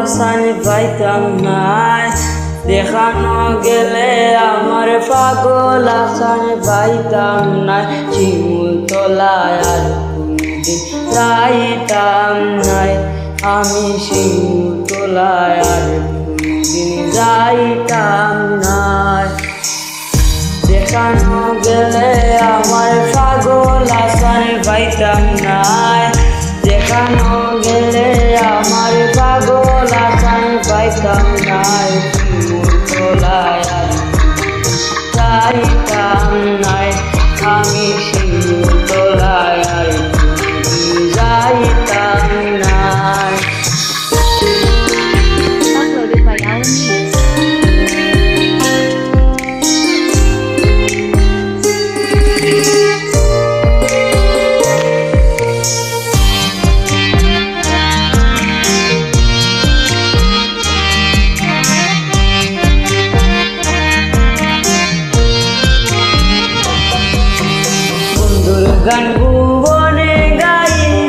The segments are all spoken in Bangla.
আসান পাইতাম নাই, দেখানো গেলে আমার পাগল আসান পাইতাম নাই। শিমুল তলায় আর কোনদিন যাইতাম নাই, আমি শিমুল তলায় আর কোনদিন যাইতাম নাই। দেখানো গেলে আমার পাগল আসান পাইতাম নাই, দেখানো গেলে আমার পাগল আসান পাইতাম নাই। শিমুল তলায় আর যাইতাম নাই, আমি শিমুল তলায় আর যাইতাম নাই। Uploaded by Alan Mix. বন্ধুর গান ভুবনে গাইলাই,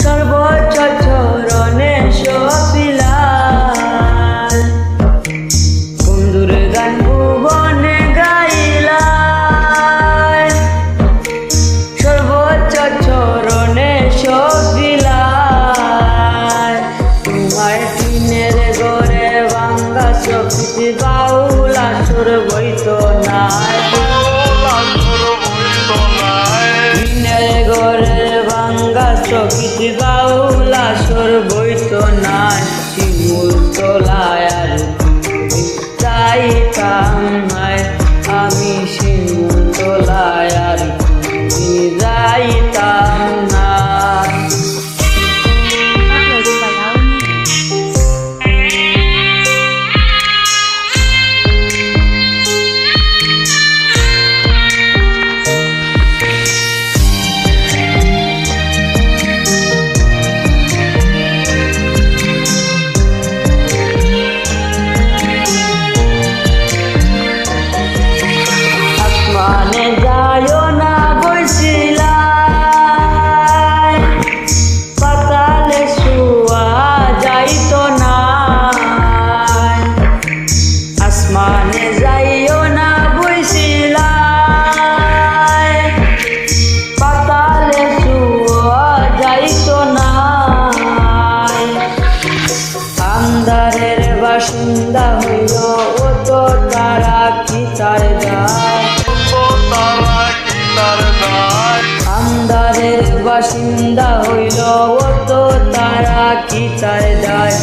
সর্বোচ্চ চরণে সপিলাই। বন্ধুর গান ভুবনে গাইলাই, সর্বোচ্চ চরণে সপিলাই। তোমার টিনের ঘরে ভাঙ্গা চোখটি বাউলা সুর বইত নাই, টিনের ঘরে ভাঙ্গা চোখটি বাউলা সুর বইত নাই। শিমুল তলায় আর কোনদিন যাইতাম নাই, আমি শিমুল তলায় আর কোনদিন যাইতাম নাই। Uploaded by Alan Mix. আসমানে যাইও না বইছিলাই, পাতালে শুয়া যাইতো না। আসমানে যাইও না বইছিলাই, পাতালে শুয়া যাইতো না। আন্ধারের বাসিন্দা হইল ও তো তারা কি তার যায়, আন্ধারের বাসিন্দা হইল ও তো তারা কি তার যায়।